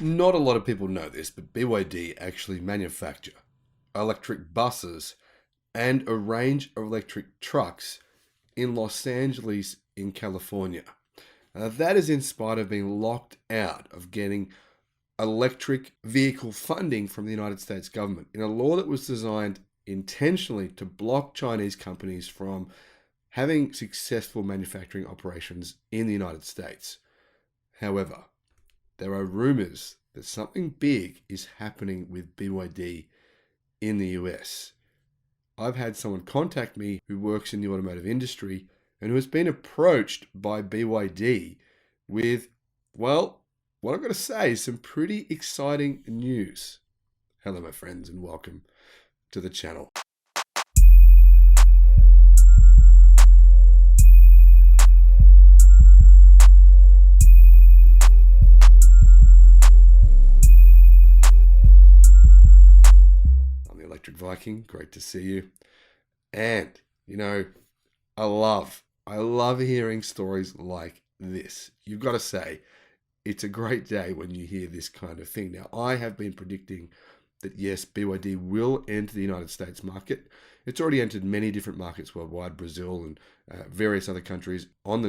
Not a lot of people know this, but BYD actually manufacture electric buses and a range of electric trucks in Los Angeles, in California. That is in spite of being locked out of getting electric vehicle funding from the United States government in a law that was designed intentionally to block Chinese companies from having successful manufacturing operations in the United States. However, there are rumors that something big is happening with BYD in the US. I've had someone contact me who works in the automotive industry and who has been approached by BYD with, well, what I've got to say is some pretty exciting news. Hello, my friends, and welcome to the channel. I'm the Electric Viking. Great to see you. And, I love hearing stories like this. You've got to say, it's a great day when you hear this kind of thing. Now, I have been predicting that yes, BYD will enter the United States market. It's already entered many different markets worldwide, Brazil and various other countries on the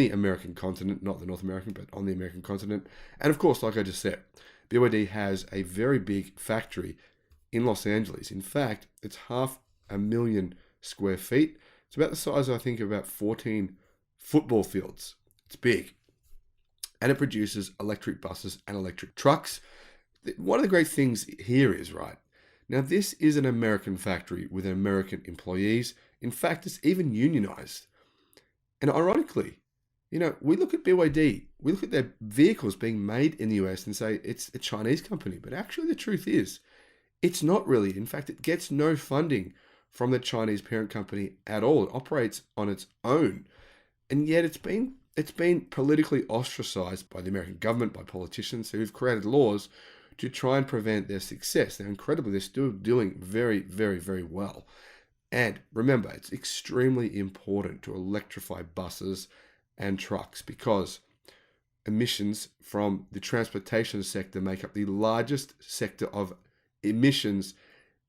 American continent, not the North American, but on the American continent. And of course, like I just said, BYD has a very big factory in Los Angeles. In fact, it's 500,000 square feet. It's about the size, I think, of about 14 football fields. It's big. And it produces electric buses and electric trucks. One of the great things here is, right, now this is an American factory with American employees. In fact, it's even unionized. And ironically, we look at BYD, we look at their vehicles being made in the US and say it's a Chinese company. But actually, the truth is, it's not really. In fact, it gets no funding from the Chinese parent company at all. It operates on its own. And yet it's been politically ostracized by the American government, by politicians who've created laws to try and prevent their success. Now, incredibly, they're still doing very, very, very well. And remember, it's extremely important to electrify buses and trucks because emissions from the transportation sector make up the largest sector of emissions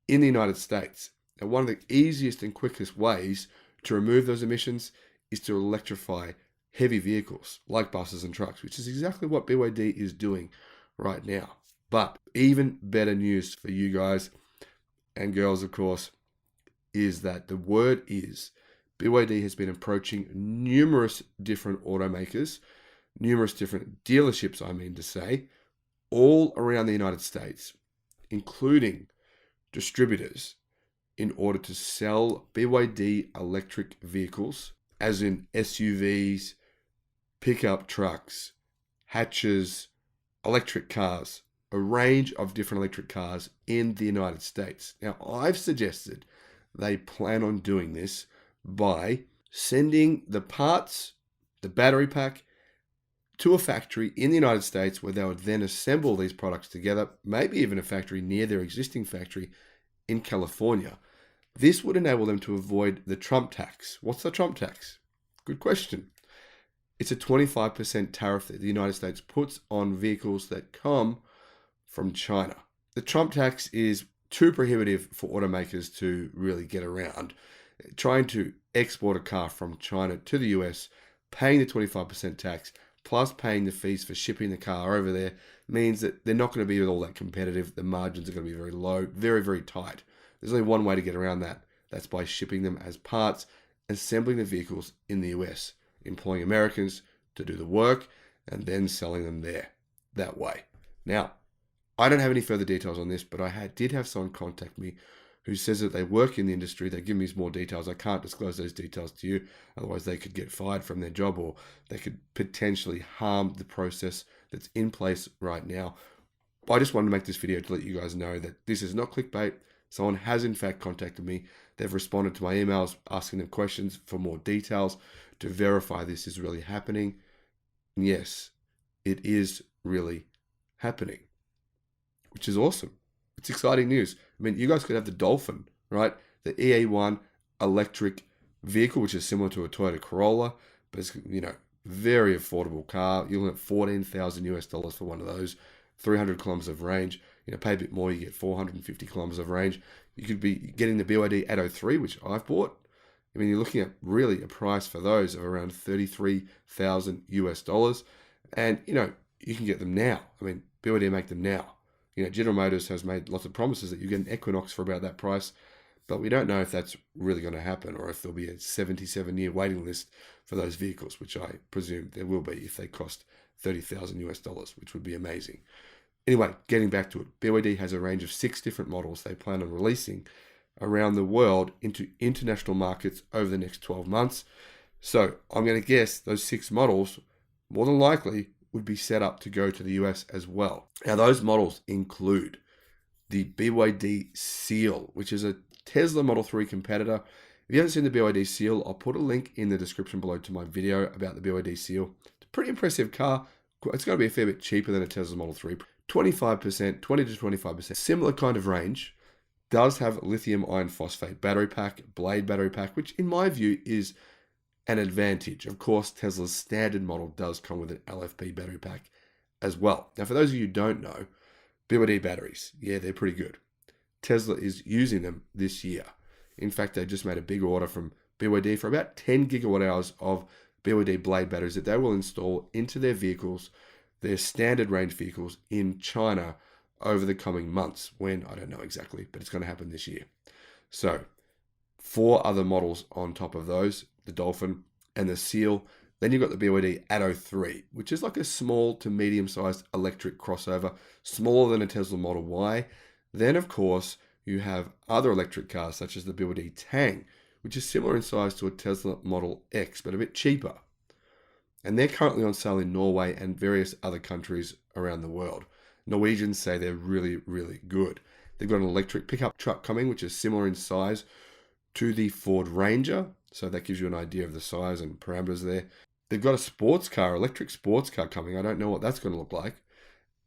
in the United States. And one of the easiest and quickest ways to remove those emissions is to electrify heavy vehicles like buses and trucks, which is exactly what BYD is doing right now. But even better news for you guys and girls, of course, is that the word is BYD has been approaching numerous different automakers, numerous different dealerships, I mean to say, all around the United States, including distributors, in order to sell BYD electric vehicles, as in SUVs, pickup trucks, hatches, electric cars, a range of different electric cars in the United States. Now, I've suggested they plan on doing this by sending the parts, the battery pack, to a factory in the United States where they would then assemble these products together, maybe even a factory near their existing factory in California. This would enable them to avoid the Trump tax. What's the Trump tax? Good question. It's a 25% tariff that the United States puts on vehicles that come from China. The Trump tax is too prohibitive for automakers to really get around. Trying to export a car from China to the US, paying the 25% tax, plus paying the fees for shipping the car over there means that they're not going to be all that competitive. The margins are going to be very low, very, very tight. There's only one way to get around that. That's by shipping them as parts, assembling the vehicles in the US, employing Americans to do the work, and then selling them there that way. Now, I don't have any further details on this, but I did have someone contact me who says that they work in the industry. They give me more details. I can't disclose those details to you. Otherwise, they could get fired from their job or they could potentially harm the process that's in place right now. I just wanted to make this video to let you guys know that this is not clickbait. Someone has in fact contacted me. They've responded to my emails asking them questions for more details to verify this is really happening. And yes, it is really happening, which is awesome. It's exciting news. I mean, you guys could have the Dolphin, right? The EA1 electric vehicle, which is similar to a Toyota Corolla, but it's, very affordable car. You'll get 14,000 US dollars for one of those, 300 kilometers of range. Pay a bit more, you get 450 kilometers of range. You could be getting the BYD Atto 3, which I've bought. You're looking at really a price for those of around 33,000 US dollars. And, you can get them now. BYD make them now. General Motors has made lots of promises that you get an Equinox for about that price, but we don't know if that's really going to happen or if there'll be a 77-year waiting list for those vehicles, which I presume there will be if they cost 30,000 US dollars, which would be amazing. Anyway, getting back to it, BYD has a range of 6 different models they plan on releasing around the world into international markets over the next 12 months. So I'm going to guess those 6 models, more than likely, would be set up to go to the US as well. Now, those models include the BYD Seal, which is a Tesla Model 3 competitor. If you haven't seen the BYD Seal, I'll put a link in the description below to my video about the BYD Seal. It's a pretty impressive car. It's going to be a fair bit cheaper than a Tesla Model 3. 25%, 20 to 25%. Similar kind of range. Does have lithium iron phosphate battery pack, Blade battery pack, which in my view is an advantage. Of course, Tesla's standard model does come with an LFP battery pack as well. Now, for those of you who don't know, BYD batteries, yeah, they're pretty good. Tesla is using them this year. In fact, they just made a big order from BYD for about 10 gigawatt hours of BYD Blade batteries that they will install into their vehicles, their standard range vehicles in China over the coming months. When, I don't know exactly, but it's going to happen this year. So 4 other models on top of those, the Dolphin and the Seal. Then you've got the BYD Atto 3, which is like a small to medium-sized electric crossover, smaller than a Tesla Model Y. Then, of course, you have other electric cars, such as the BYD Tang, which is similar in size to a Tesla Model X, but a bit cheaper. And they're currently on sale in Norway and various other countries around the world. Norwegians say they're really, really good. They've got an electric pickup truck coming, which is similar in size to the Ford Ranger. So that gives you an idea of the size and parameters there. They've got a sports car, electric sports car coming. I don't know what that's going to look like.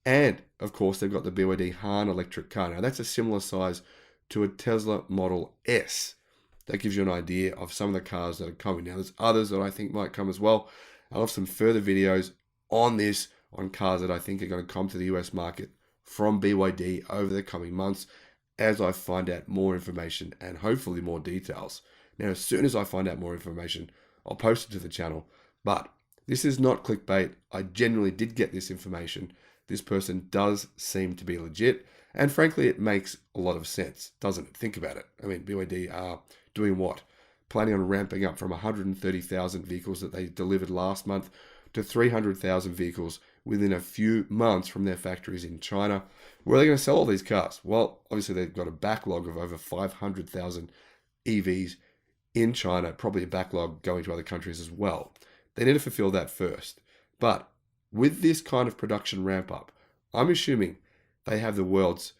And, of course, they've got the BYD Han electric car. Now, that's a similar size to a Tesla Model S. That gives you an idea of some of the cars that are coming. Now, there's others that I think might come as well. I'll have some further videos on this, on cars that I think are going to come to the US market from BYD over the coming months as I find out more information and hopefully more details. Now, as soon as I find out more information, I'll post it to the channel. But this is not clickbait. I genuinely did get this information. This person does seem to be legit. And frankly, it makes a lot of sense, doesn't it? Think about it. BYD are doing what? Planning on ramping up from 130,000 vehicles that they delivered last month to 300,000 vehicles within a few months from their factories in China. Where are they going to sell all these cars? Well, obviously they've got a backlog of over 500,000 EVs in China, probably a backlog going to other countries as well. They need to fulfill that first. But with this kind of production ramp up, I'm assuming they have the world's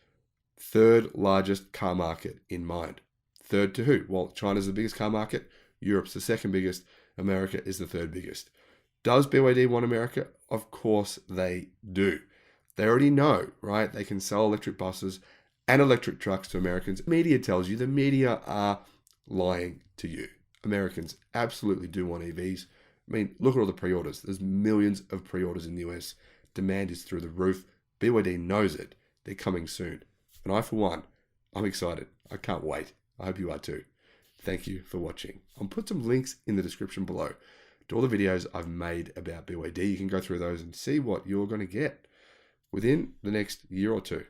3rd largest car market in mind. Third to who? Well, China's the biggest car market. Europe's the 2nd biggest. America is the 3rd biggest. Does BYD want America? Of course they do. They already know, right? They can sell electric buses and electric trucks to Americans. Media tells you, the media are lying to you. Americans absolutely do want EVs. Look at all the pre-orders. There's millions of pre-orders in the US. Demand is through the roof. BYD knows it. They're coming soon. And I, for one, I'm excited. I can't wait. I hope you are too. Thank you for watching. I'll put some links in the description below to all the videos I've made about BYD. You can go through those and see what you're going to get within the next year or two.